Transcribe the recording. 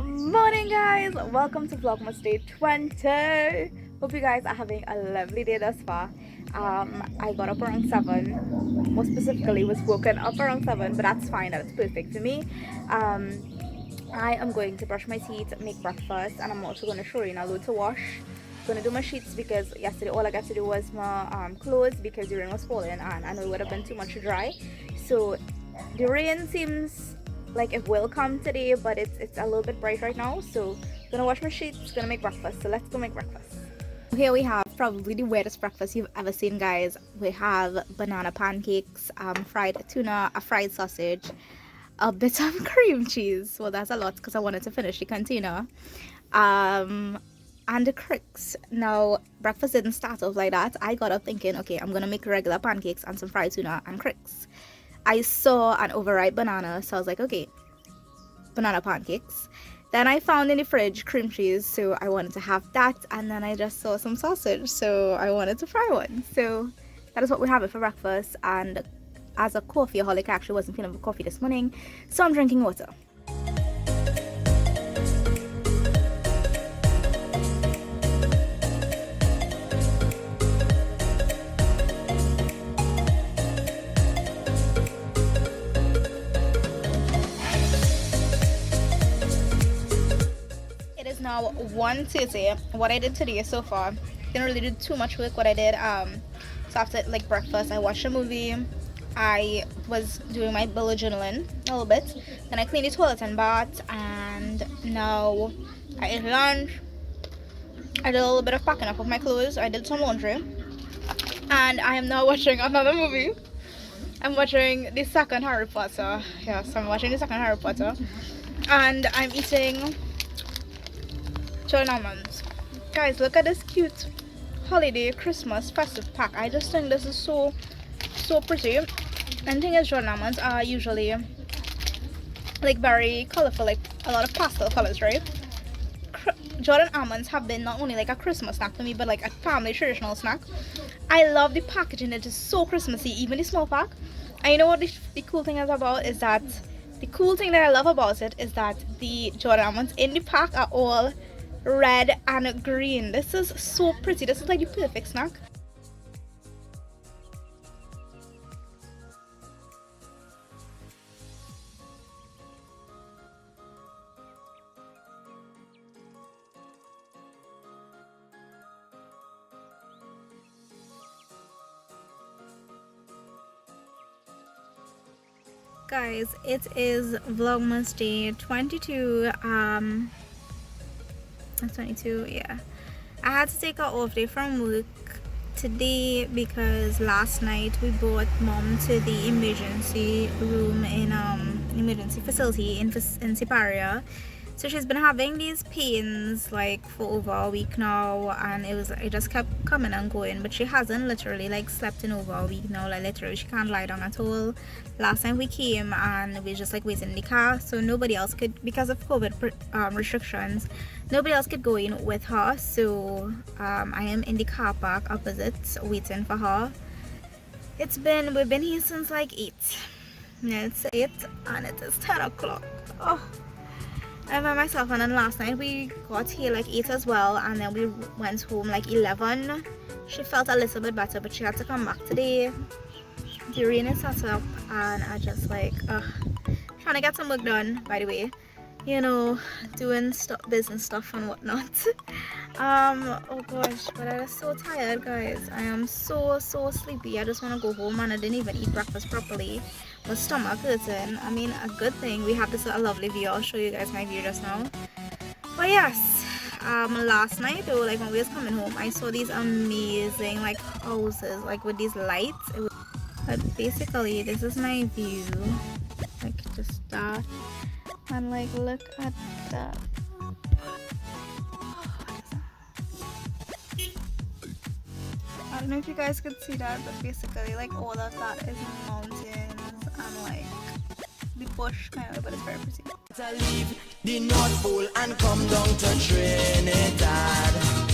Morning guys, welcome to Vlogmas day 20. Hope you guys are having a lovely day thus far. I got up around 7, more specifically was woken up around 7, but that's fine, that's perfect for me. I am going to brush my teeth, make breakfast, and I'm also going to show you a load to wash. I'm going to do my sheets because yesterday all I got to do was my clothes because the rain was falling and I know it would have been too much to dry. So the rain seems like it will come today, but it's a little bit bright right now. So I'm gonna wash my sheets, gonna make breakfast. So let's go make breakfast. Here we have probably the weirdest breakfast you've ever seen, guys. We have banana pancakes, fried tuna, a fried sausage, a bit of cream cheese. Well, that's a lot because I wanted to finish the container. And the cricks. Now breakfast didn't start off like that. I got up thinking, okay, I'm gonna make regular pancakes and some fried tuna and cricks. I saw an overripe banana, so I was like, okay, banana pancakes. Then I found in the fridge cream cheese, so I wanted to have that. And then I just saw some sausage, so I wanted to fry one. So that is what we're having for breakfast. And as a coffeeaholic, I actually wasn't feeling for coffee this morning, so I'm drinking water. Now 1:30. What I did today so far, didn't really do too much work. What I did, so after like breakfast, I watched a movie. I was doing my bullet journaling a little bit. Then I cleaned the toilet and bath, and now I ate lunch. I did a little bit of packing up of my clothes. I did some laundry, and I am now watching another movie. I'm watching the second Harry Potter. Yes, I'm watching the second Harry Potter, and I'm eating Jordan almonds. Guys, look at this cute holiday Christmas festive pack. I just think this is so pretty. And the thing is, Jordan almonds are usually like very colorful, like a lot of pastel colors, right? Jordan almonds have been not only like a Christmas snack to me, but like a family traditional snack. I love the packaging. It is so Christmassy, even the small pack. And you know what the cool thing is about is that the cool thing that I love about it is that the Jordan almonds in the pack are all red and green. This is so pretty. This is like the perfect snack. Guys, it is Vlogmas day 22. That's 22, yeah. I had to take an off day from work today because last night we brought mom to the emergency room in emergency facility in Siparia. So she's been having these pains like for over a week now, and it just kept coming and going, but she hasn't literally like slept in over a week now. Like literally she can't lie down at all. Last time we came and we just like waiting in the car, so nobody else could, because of COVID restrictions, nobody else could go in with her. So I am in the car park opposite waiting for her. We've been here since like 8. Yeah, it's 8 and it is 10 o'clock. Oh, I'm by myself. And then last night we got here like 8 as well, and then we went home like 11. She felt a little bit better, but she had to come back today. The rain is set up and I just like trying to get some work done, by the way, you know, doing business stuff and whatnot. Oh gosh, but I'm so tired, guys. I am so sleepy. I just want to go home, and I didn't even eat breakfast properly. My stomach hurting. I mean, a good thing we have this lovely view. I'll show you guys my view just now. But yes, last night though, like when we was coming home, I saw these amazing like houses like with these lights. But basically this is my view, like just that, and like look at that. I don't know if you guys could see that, but basically like all of that is mountains and like the bush kind of, but it's very pretty. To leave the North Pole and come down to Trinidad.